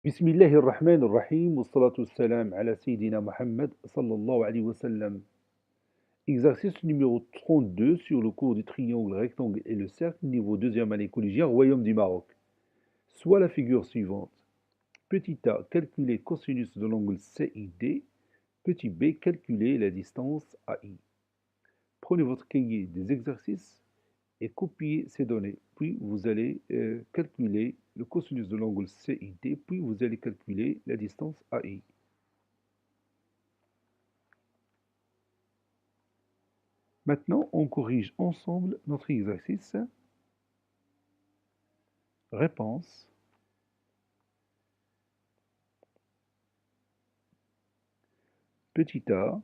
Bismillahir Rahmanir Rahim, wassalatu wassalam ala Sayyidina Muhammad sallallahu alayhi wa sallam. Exercice numéro 32 sur le cours du triangle, rectangle et le cercle, niveau deuxième année collégienne, Royaume du Maroc. Soit la figure suivante. Petit a, calculer cosinus de l'angle CID. Petit b, calculer la distance AI. Prenez votre cahier des exercices et copiez ces données. Puis vous allez calculer le cosinus de l'angle CID, puis vous allez calculer la distance AI. Maintenant, on corrige ensemble notre exercice. Réponse. Petit a,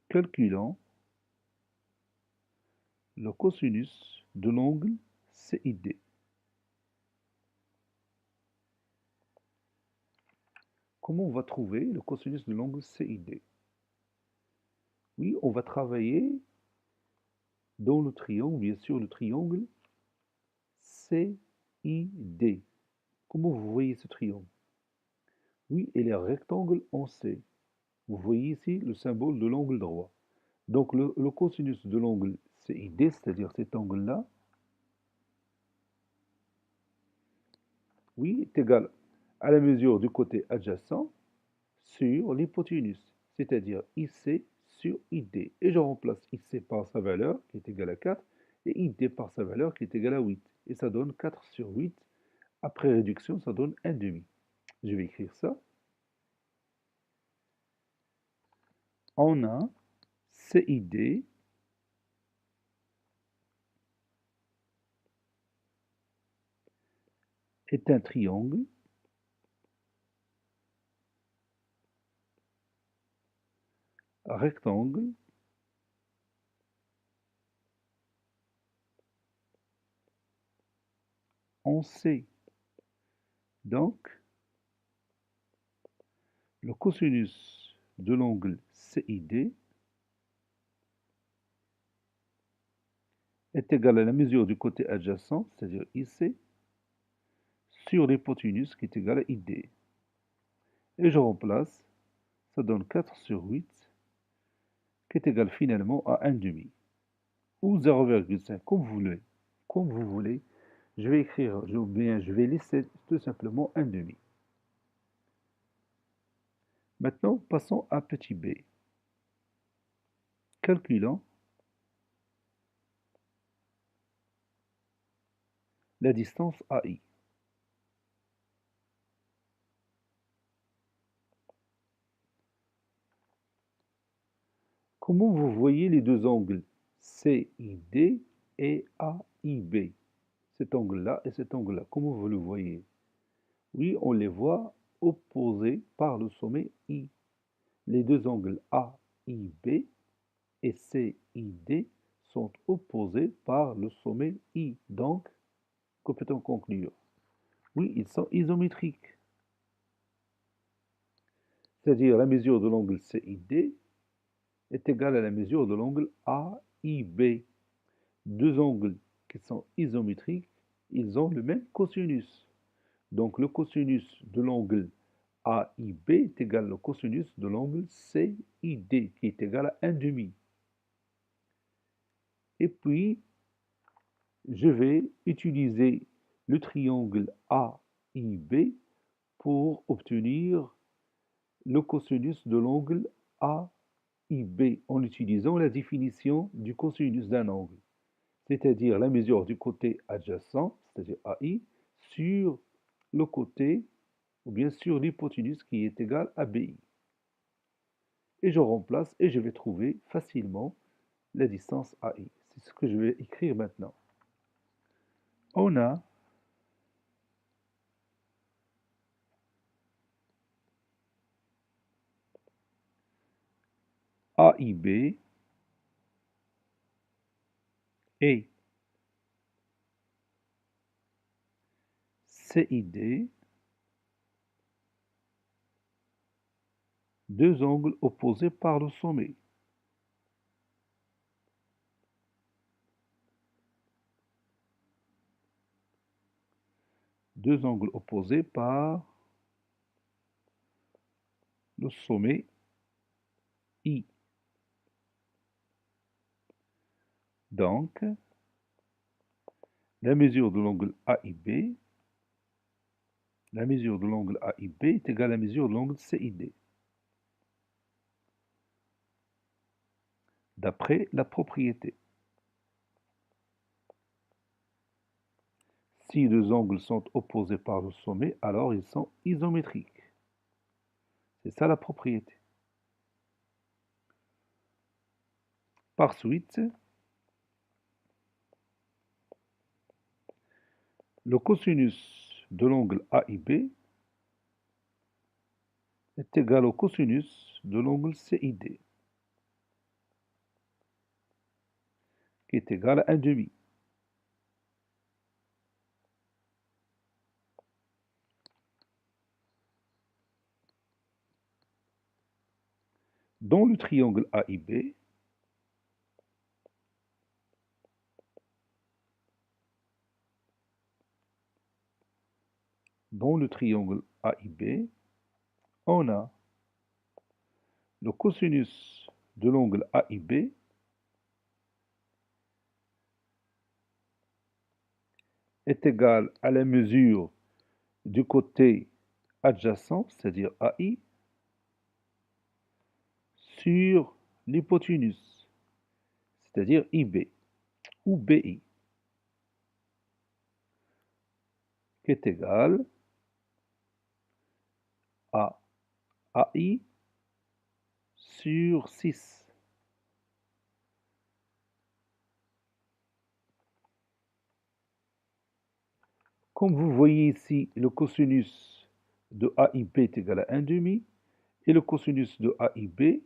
calculant le cosinus de l'angle CID. Comment on va trouver le cosinus de l'angle CID? Oui, on va travailler dans le triangle, bien sûr, le triangle CID. Comment vous voyez ce triangle? Oui, il est rectangle en C. Vous voyez ici le symbole de l'angle droit. Donc le cosinus de l'angle CID, c'est-à-dire cet angle-là, oui, est égal à la mesure du côté adjacent sur l'hypoténuse, c'est-à-dire IC sur ID. Et je remplace IC par sa valeur, qui est égale à 4, et ID par sa valeur, qui est égale à 8. Et ça donne 4 sur 8. Après réduction, ça donne 1,5. Je vais écrire ça. On a CID est un triangle rectangle en C. Donc, le cosinus de l'angle CID est égal à la mesure du côté adjacent, c'est-à-dire IC, sur l'hypoténuse qui est égale à ID. Et je remplace, ça donne 4 sur 8, qui est égal finalement à 1,5. Ou 0,5, comme vous voulez. Comme vous voulez. Je vais écrire, ou bien je vais laisser tout simplement 1,5. Maintenant, passons à petit b. Calculant la distance AI. Comment vous voyez les deux angles CID et AIB? Cet angle-là et cet angle-là, comment vous le voyez? Oui, on les voit opposés par le sommet I. Les deux angles AIB et CID sont opposés par le sommet I. Donc, que peut-on conclure? Oui, ils sont isométriques. C'est-à-dire la mesure de l'angle CID est égale à la mesure de l'angle AIB. Deux angles qui sont isométriques, ils ont le même cosinus. Donc le cosinus de l'angle AIB est égal au cosinus de l'angle CID, qui est égal à 1,5. Et puis, je vais utiliser le triangle AIB pour obtenir le cosinus de l'angle AIB en utilisant la définition du cosinus d'un angle, c'est-à-dire la mesure du côté adjacent, c'est-à-dire AI, sur le côté, ou bien sur l'hypoténuse qui est égale à BI. Et je remplace et je vais trouver facilement la distance AI. C'est ce que je vais écrire maintenant. On a AIB et CID, deux angles opposés par le sommet. deux angles opposés par le sommet I. Donc, la mesure de l'angle AIB, la mesure de l'angle AIB est égale à la mesure de l'angle CID. D'après la propriété. Si deux angles sont opposés par le sommet, alors ils sont isométriques. C'est ça la propriété. Par suite, le cosinus de l'angle AIB est égal au cosinus de l'angle CID, qui est égal à 1/2. Dans le triangle AIB, on a le cosinus de l'angle AIB est égal à la mesure du côté adjacent, c'est-à-dire AI, sur l'hypoténuse, c'est-à-dire IB ou BI, qui est égal à AI sur 6. Comme vous voyez ici, le cosinus de AIB est égal à 1/2 et le cosinus de AIB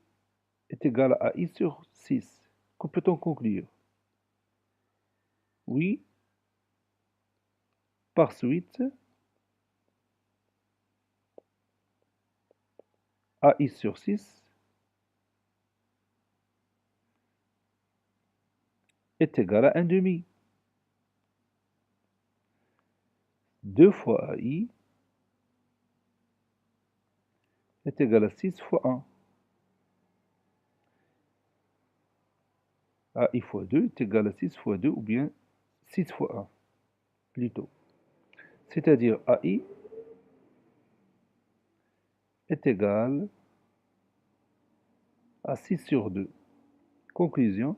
est égal à AI sur 6. Que peut-on conclure? Oui, par suite, AI sur 6 est égal à 1/2. 2 fois AI est égal à 6 fois 1. AI fois 2 est égal à 6 fois 2 ou bien 6 fois 1 plutôt. C'est-à-dire AI est égal à 6 sur 2. Conclusion,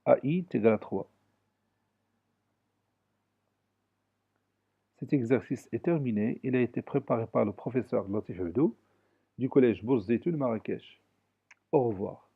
AI est égal à 3. Cet exercice est terminé. Il a été préparé par le professeur Latif Abdou du collège Bourse d'études Marrakech. Au revoir.